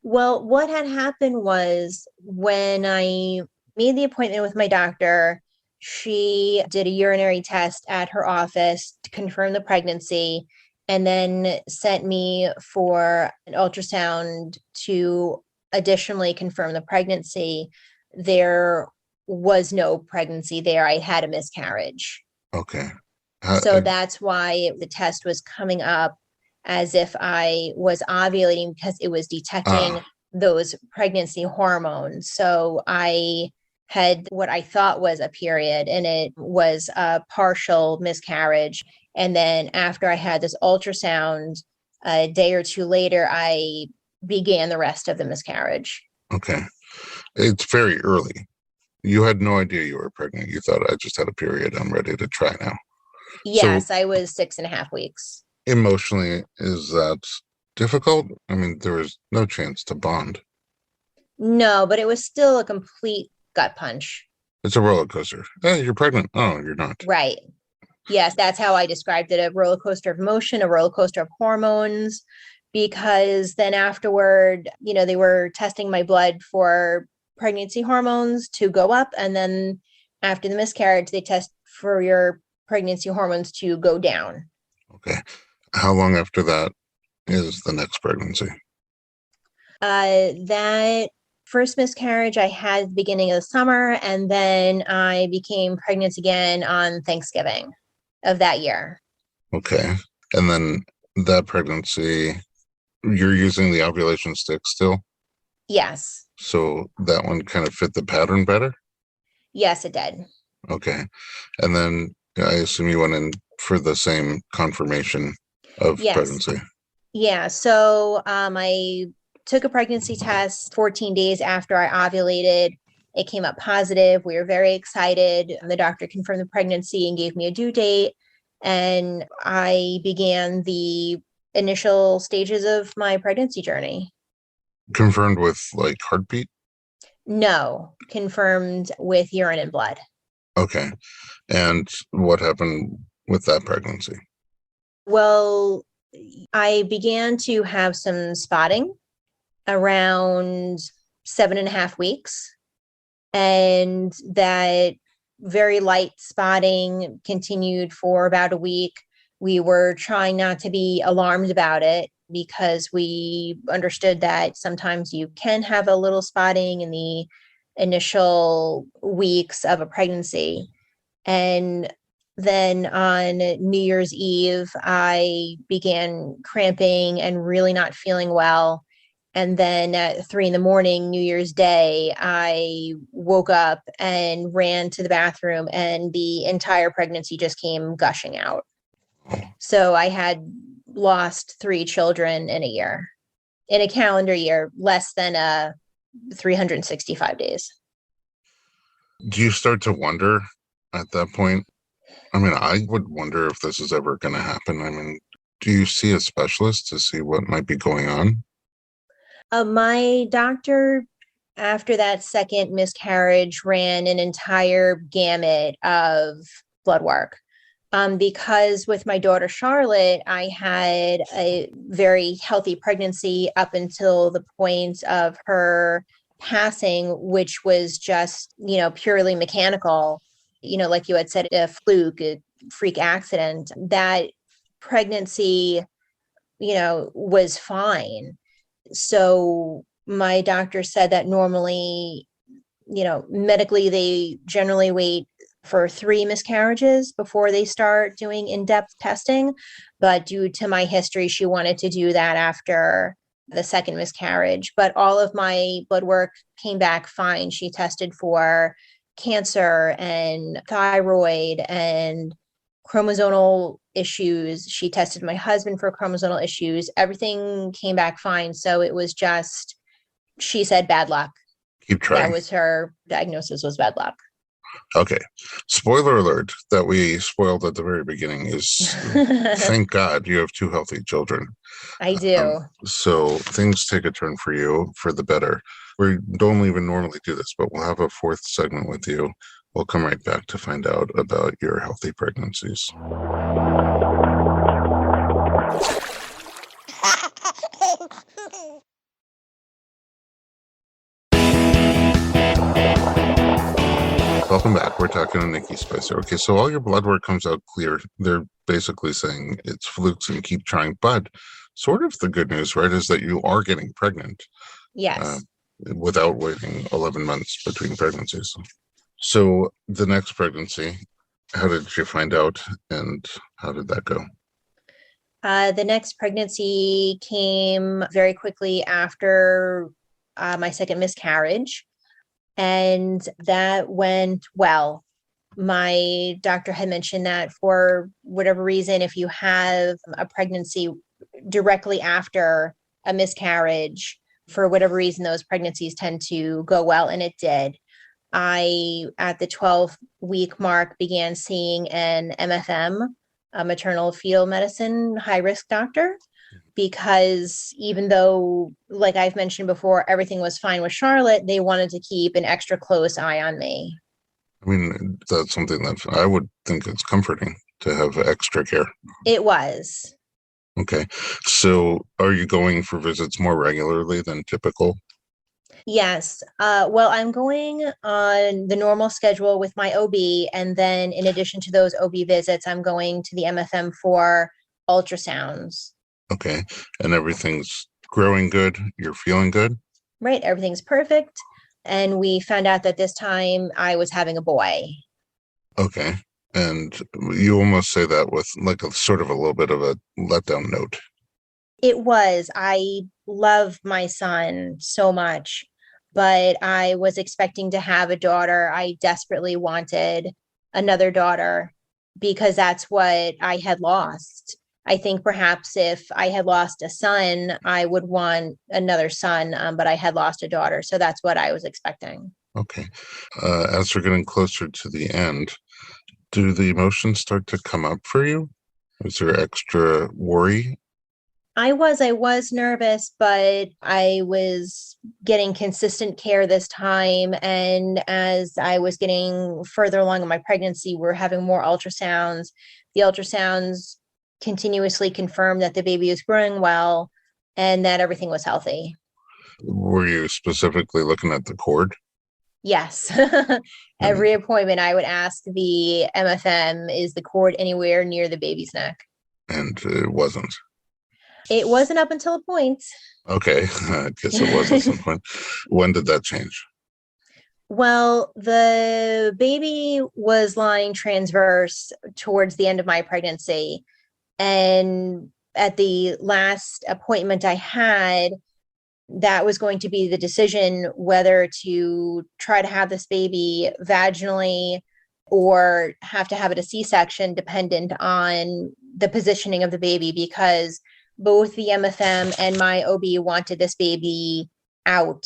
[SPEAKER 2] Well, what had happened was when I made the appointment with my doctor, she did a urinary test at her office to confirm the pregnancy and then sent me for an ultrasound to additionally confirm the pregnancy. There was no pregnancy there. I had a miscarriage.
[SPEAKER 1] Okay.
[SPEAKER 2] So that's why the test was coming up as if I was ovulating because it was detecting
[SPEAKER 1] Ah,
[SPEAKER 2] those pregnancy hormones. So I had what I thought was a period and it was a partial miscarriage. And then after I had this ultrasound, a day or two later, I began the rest of the miscarriage.
[SPEAKER 1] okay. It's very early. You had no idea you were pregnant. You thought I just had a period. I'm ready to try now. So
[SPEAKER 2] Yes, I was 6.5 weeks.
[SPEAKER 1] emotionally, is that difficult? I mean, there was no chance to bond.
[SPEAKER 2] No, but it was still a complete gut punch.
[SPEAKER 1] It's a roller coaster. Hey, you're pregnant. Oh, you're not.
[SPEAKER 2] Right. Yes, that's how I described it, a roller coaster of emotion, a roller coaster of hormones, because then afterward, they were testing my blood for pregnancy hormones to go up. And then after the miscarriage, they test for your pregnancy hormones to go down.
[SPEAKER 1] Okay. How long after that is the next pregnancy?
[SPEAKER 2] That first miscarriage I had at the beginning of the summer, and then I became pregnant again on Thanksgiving of that year.
[SPEAKER 1] Okay. And then that pregnancy, you're using the ovulation stick still.
[SPEAKER 2] Yes.
[SPEAKER 1] So that one kind of fit the pattern better.
[SPEAKER 2] Yes, it did.
[SPEAKER 1] Okay. And then I assume you went in for the same confirmation of
[SPEAKER 2] Yes.
[SPEAKER 1] pregnancy.
[SPEAKER 2] Yeah. So I took a pregnancy test 14 days after I ovulated. It came up positive. We were very excited. The doctor confirmed the pregnancy and gave me a due date. And I began the initial stages of my pregnancy journey.
[SPEAKER 1] Confirmed with like heartbeat.
[SPEAKER 2] No, confirmed with urine and blood.
[SPEAKER 1] Okay. And what happened with that pregnancy?
[SPEAKER 2] Well, I began to have some spotting around 7.5 weeks. And that very light spotting continued for about a week. We were trying not to be alarmed about it because we understood that sometimes you can have a little spotting in the initial weeks of a pregnancy. And then on New Year's Eve, I began cramping and really not feeling well. And then at 3 a.m, New Year's Day, I woke up and ran to the bathroom, and the entire pregnancy just came gushing out. So I had lost 3 children in a year, in a calendar year, less than 365 days.
[SPEAKER 1] Do you start to wonder at that point? I mean, I would wonder if this is ever going to happen. I mean, do you see a specialist to see what might be going on?
[SPEAKER 2] My doctor, after that second miscarriage, ran an entire gamut of blood work. Because with my daughter Charlotte, I had a very healthy pregnancy up until the point of her passing, which was just, purely mechanical, like you had said, a fluke, a freak accident. That pregnancy, was fine. So my doctor said that normally, medically, they generally wait for 3 miscarriages before they start doing in-depth testing. But due to my history, she wanted to do that after the second miscarriage. But all of my blood work came back fine. She tested for cancer and thyroid and chromosomal issues. She tested my husband for chromosomal issues. Everything came back fine. So it was just, she said, bad luck.
[SPEAKER 1] Keep trying.
[SPEAKER 2] That was her diagnosis, was bad luck.
[SPEAKER 1] Okay. Spoiler alert that we spoiled at the very beginning is thank God you have 2 healthy children.
[SPEAKER 2] I do.
[SPEAKER 1] So things take a turn for you for the better. We don't even normally do this, but we'll have a 4th segment with you. We'll come right back to find out about your healthy pregnancies. Welcome back. We're talking to Nikki Spicer. Okay, so all your blood work comes out clear. They're basically saying it's flukes and keep trying. But sort of the good news, right, is that you are getting pregnant.
[SPEAKER 2] Yes.
[SPEAKER 1] Without waiting 11 months between pregnancies. So the next pregnancy, how did you find out and how did that go?
[SPEAKER 2] The next pregnancy came very quickly after my second miscarriage. And that went well. My doctor had mentioned that for whatever reason, if you have a pregnancy directly after a miscarriage, for whatever reason, those pregnancies tend to go well. And it did. I, at the 12-week mark, began seeing an MFM, a maternal fetal medicine high-risk doctor, because even though, like I've mentioned before, everything was fine with Charlotte, they wanted to keep an extra close eye on me.
[SPEAKER 1] I mean, that's something that I would think it's comforting to have extra care.
[SPEAKER 2] It was.
[SPEAKER 1] Okay. So are you going for visits more regularly than typical?
[SPEAKER 2] Yes. Well, I'm going on the normal schedule with my OB. And then in addition to those OB visits, I'm going to the MFM for ultrasounds.
[SPEAKER 1] Okay. And everything's growing good? You're feeling good?
[SPEAKER 2] Right. Everything's perfect. And we found out that this time I was having a boy.
[SPEAKER 1] Okay. And you almost say that with like a sort of a little bit of a letdown note.
[SPEAKER 2] It was. I love my son so much, but I was expecting to have a daughter. I desperately wanted another daughter because that's what I had lost. I think perhaps if I had lost a son, I would want another son, but I had lost a daughter. So that's what I was expecting.
[SPEAKER 1] Okay. As we're getting closer to the end, do the emotions start to come up for you? Is there extra worry?
[SPEAKER 2] I was nervous, but I was getting consistent care this time. And as I was getting further along in my pregnancy, we're having more ultrasounds. The ultrasounds continuously confirmed that the baby was growing well and that everything was healthy.
[SPEAKER 1] Were you specifically looking at the cord?
[SPEAKER 2] Yes.
[SPEAKER 1] And
[SPEAKER 2] Every appointment, I would ask the MFM, is the cord anywhere near the baby's neck?
[SPEAKER 1] it wasn't.
[SPEAKER 2] It wasn't up until a point.
[SPEAKER 1] Okay, I guess it was at some point. When did that change?
[SPEAKER 2] Well, the baby was lying transverse towards the end of my pregnancy. And at the last appointment I had, that was going to be the decision whether to try to have this baby vaginally or have to have it a C-section, dependent on the positioning of the baby, because both the MFM and my OB wanted this baby out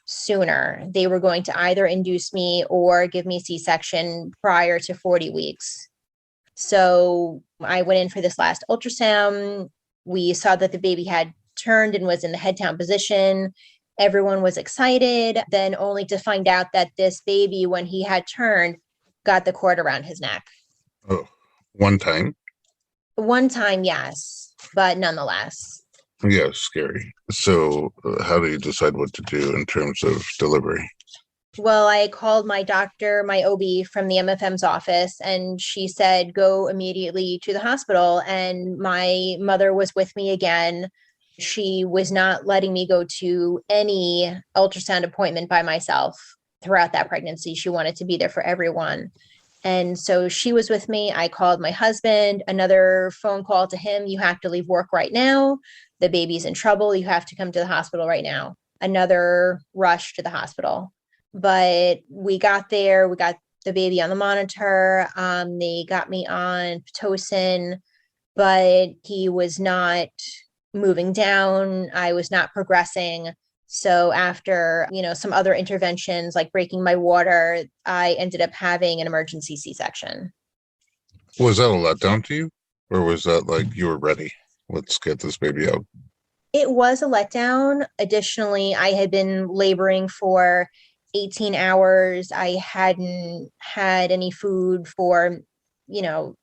[SPEAKER 2] sooner. They were going to either induce me or give me C-section prior to 40 weeks. So I went in for this last ultrasound. We saw that the baby had turned and was in the head down position. Everyone was excited, then only to find out that this baby, when he had turned, got the cord around his neck.
[SPEAKER 1] Oh, one time?
[SPEAKER 2] One time, yes, but nonetheless.
[SPEAKER 1] Yeah, scary. So, how do you decide what to do in terms of delivery?
[SPEAKER 2] Well, I called my doctor, my OB from the MFM's office, and she said, go immediately to the hospital. And my mother was with me again. She was not letting me go to any ultrasound appointment by myself throughout that pregnancy. She wanted to be there for everyone. And so she was with me. I called my husband, another phone call to him. You have to leave work right now. The baby's in trouble. You have to come to the hospital right now. Another rush to the hospital. But we got there. We got the baby on the monitor. They got me on Pitocin, but he was not moving down. I was not progressing. So after, some other interventions like breaking my water, I ended up having an emergency C-section.
[SPEAKER 1] Was that a letdown to you? Or was that like you were ready? Let's get this baby out.
[SPEAKER 2] It was a letdown. Additionally, I had been laboring for 18 hours. I hadn't had any food for,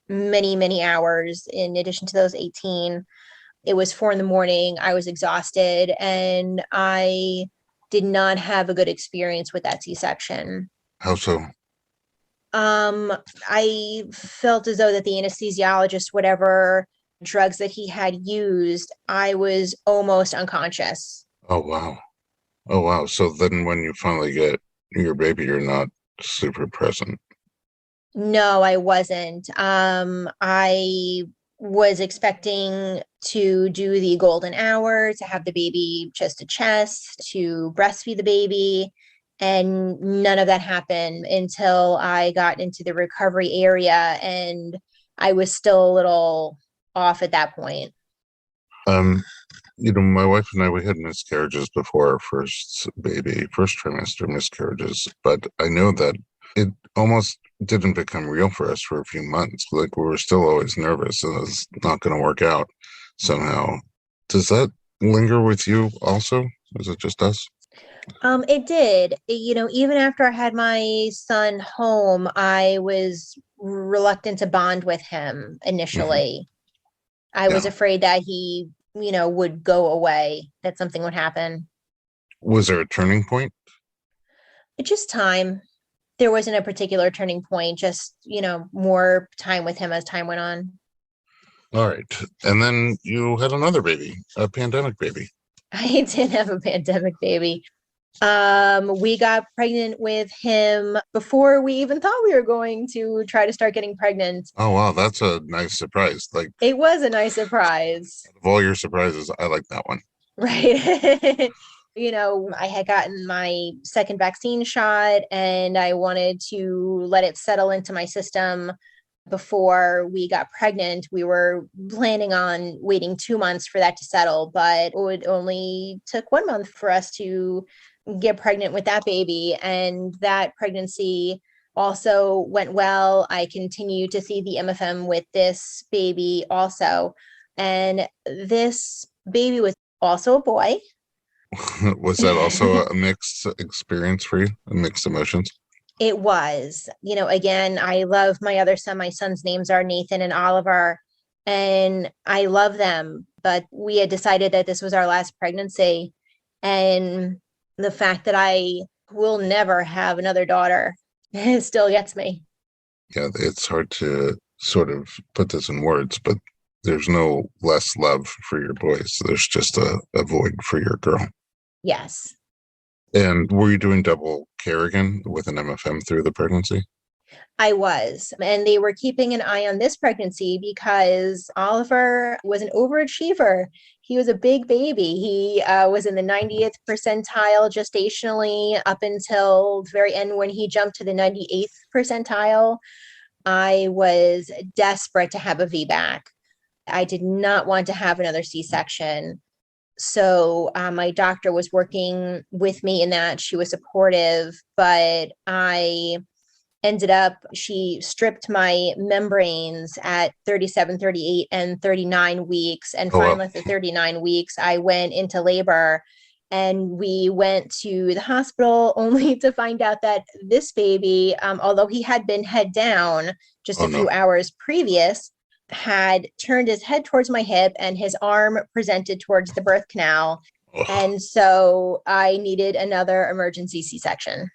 [SPEAKER 2] many, many hours in addition to those 18. It was 4 a.m. I was exhausted and I did not have a good experience with that C-section.
[SPEAKER 1] How so?
[SPEAKER 2] I felt as though that the anesthesiologist, whatever drugs that he had used, I was almost unconscious.
[SPEAKER 1] Oh, wow. Oh, wow. So then when you finally get your baby, you're not super present.
[SPEAKER 2] No, I wasn't. I was expecting to do the golden hour, to have the baby chest to chest, to breastfeed the baby. And none of that happened until I got into the recovery area, and I was still a little off at that point.
[SPEAKER 1] Um, my wife and I, we had miscarriages before our first baby, first trimester miscarriages, but I know that it almost didn't become real for us for a few months. Like we were still always nervous and it's not going to work out somehow. Does that linger with you also? Is it just us?
[SPEAKER 2] It did. Even after I had my son home, I was reluctant to bond with him
[SPEAKER 1] Hmm.
[SPEAKER 2] initially. I was
[SPEAKER 1] Yeah.
[SPEAKER 2] afraid that he, would go away, that something would happen.
[SPEAKER 1] Was there a turning point?
[SPEAKER 2] It's just time. There wasn't a particular turning point, just, more time with him as time went on.
[SPEAKER 1] All right. And then you had another baby, a pandemic baby.
[SPEAKER 2] I did have a pandemic baby. We got pregnant with him before we even thought we were going to try to start getting pregnant.
[SPEAKER 1] Oh, wow. That's a nice surprise. Like,
[SPEAKER 2] It was a nice surprise,
[SPEAKER 1] of all your surprises, I like that one.
[SPEAKER 2] right? I had gotten my second vaccine shot and I wanted to let it settle into my system before we got pregnant. We were planning on waiting 2 months for that to settle, but it only took 1 month for us to get pregnant with that baby. And that pregnancy also went well. I continued to see the MFM with this baby also. And this baby was also a boy.
[SPEAKER 1] Was that also a mixed experience for you? Mixed emotions?
[SPEAKER 2] It was, again, I love my other son. My son's names are Nathan and Oliver, and I love them. But we had decided that this was our last pregnancy. And the fact that I will never have another daughter still gets me.
[SPEAKER 1] Yeah, it's hard to sort of put this in words, but there's no less love for your boys. There's just a void for your girl.
[SPEAKER 2] Yes.
[SPEAKER 1] And were you doing double care again with an MFM through the pregnancy?
[SPEAKER 2] I was. And they were keeping an eye on this pregnancy because Oliver was an overachiever. He was a big baby. He was in the 90th percentile gestationally up until the very end when he jumped to the 98th percentile. I was desperate to have a VBAC. I did not want to have another C-section. So my doctor was working with me in that. She was supportive, but I ended up, she stripped my membranes at 37, 38, and 39 weeks. And
[SPEAKER 1] Oh, well.
[SPEAKER 2] finally, at the 39 weeks, I went into labor and we went to the hospital only to find out that this baby, although he had been head down just
[SPEAKER 1] Oh,
[SPEAKER 2] a
[SPEAKER 1] no.
[SPEAKER 2] few hours previous, had turned his head towards my hip and his arm presented towards the birth canal.
[SPEAKER 1] Ugh.
[SPEAKER 2] And so I needed another emergency C-section.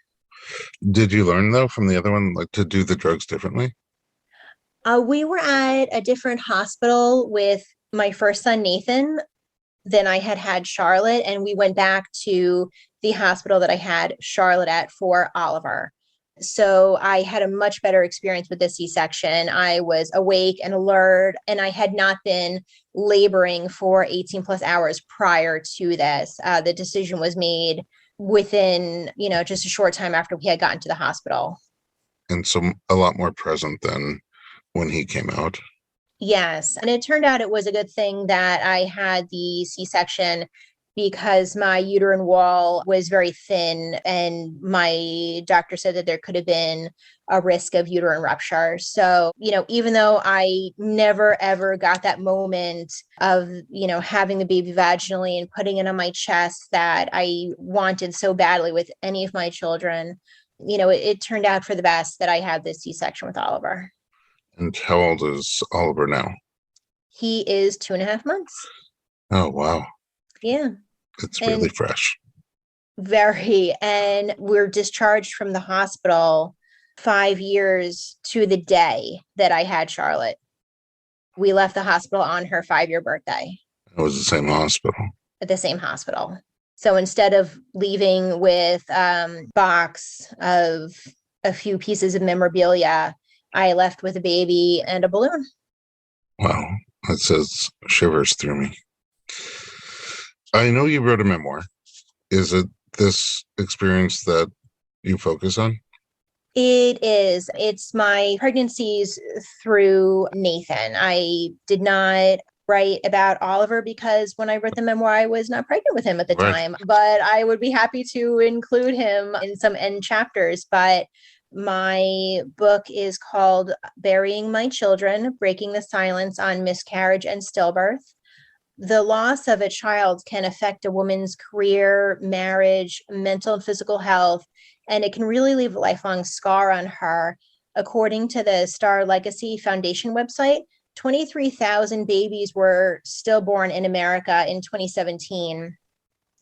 [SPEAKER 1] Did you learn, though, from the other one, like to do the drugs differently?
[SPEAKER 2] We were at a different hospital with my first son, Nathan, than I had had Charlotte. And we went back to the hospital that I had Charlotte at for Oliver. So I had a much better experience with the C-section. I was awake and alert, and I had not been laboring for 18 plus hours prior to this. The decision was made within, just a short time after we had gotten to the hospital.
[SPEAKER 1] And so a lot more present than when he came out.
[SPEAKER 2] Yes. And it turned out it was a good thing that I had the C-section because my uterine wall was very thin. And my doctor said that there could have been a risk of uterine rupture. So, even though I never ever got that moment of, having the baby vaginally and putting it on my chest that I wanted so badly with any of my children, it turned out for the best that I had this C-section with Oliver.
[SPEAKER 1] And how old is Oliver now?
[SPEAKER 2] He is 2.5 months.
[SPEAKER 1] Oh, wow.
[SPEAKER 2] Yeah.
[SPEAKER 1] It's really
[SPEAKER 2] And
[SPEAKER 1] fresh.
[SPEAKER 2] very. And we're discharged from the hospital 5 years to the day that I had Charlotte. We left the hospital on her 5-year birthday
[SPEAKER 1] It was the same hospital.
[SPEAKER 2] at the same hospital. So instead of leaving with box of a few pieces of memorabilia, I left with a baby and a balloon.
[SPEAKER 1] Wow. That says shivers through me. I know you wrote a memoir. Is it this experience that you focus on?
[SPEAKER 2] It is. It's my pregnancies through Nathan. I did not write about Oliver because when I wrote the memoir, I was not pregnant with him at the
[SPEAKER 1] Right.
[SPEAKER 2] time, but I would be happy to include him in some end chapters. But my book is called Burying My Children, Breaking the Silence on Miscarriage and Stillbirth. The loss of a child can affect a woman's career, marriage, mental and physical health, and it can really leave a lifelong scar on her. According to the Star Legacy Foundation website, 23,000 babies were stillborn in America in 2017.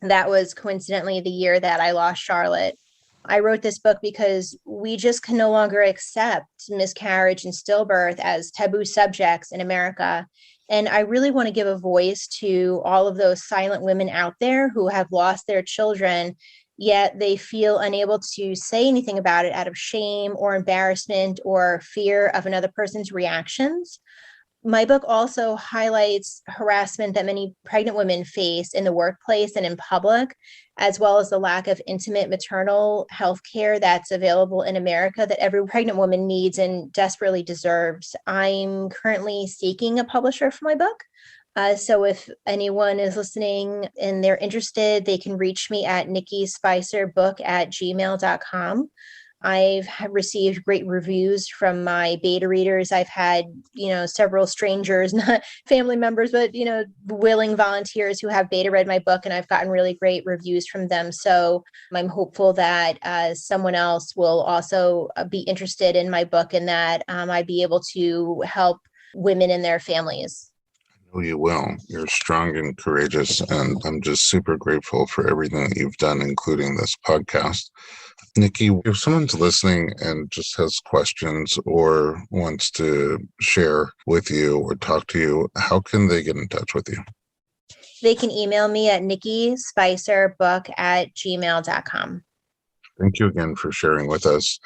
[SPEAKER 2] That was coincidentally the year that I lost Charlotte. I wrote this book because we just can no longer accept miscarriage and stillbirth as taboo subjects in America. And I really want to give a voice to all of those silent women out there who have lost their children, yet they feel unable to say anything about it out of shame or embarrassment or fear of another person's reactions. My book also highlights harassment that many pregnant women face in the workplace and in public, as well as the lack of intimate maternal health care that's available in America that every pregnant woman needs and desperately deserves. I'm currently seeking a publisher for my book. So if anyone is listening and they're interested, they can reach me at nikkispicerbook@gmail.com. I've received great reviews from my beta readers. I've had, several strangers, not family members, but, willing volunteers who have beta read my book, and I've gotten really great reviews from them. So I'm hopeful that someone else will also be interested in my book and that I'd be able to help women and their families.
[SPEAKER 1] know you will. You're strong and courageous, and I'm just super grateful for everything that you've done, including this podcast. Nikki, if someone's listening and just has questions or wants to share with you or talk to you, how can they get in touch with you?
[SPEAKER 2] They can email me at nikkispicerbook@gmail.com.
[SPEAKER 1] Thank you again for sharing with us.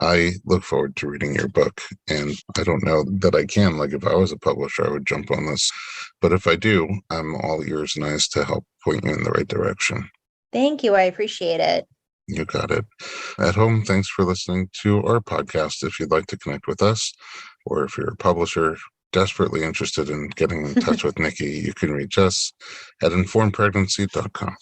[SPEAKER 1] I look forward to reading your book, and I don't know that I can. Like, if I was a publisher, I would jump on this. But if I do, I'm all ears and eyes to help point you in the right direction.
[SPEAKER 2] Thank you. I appreciate it.
[SPEAKER 1] You got it. At home, thanks for listening to our podcast. If you'd like to connect with us, or if you're a publisher desperately interested in getting in touch with Nikki, you can reach us at informedpregnancy.com.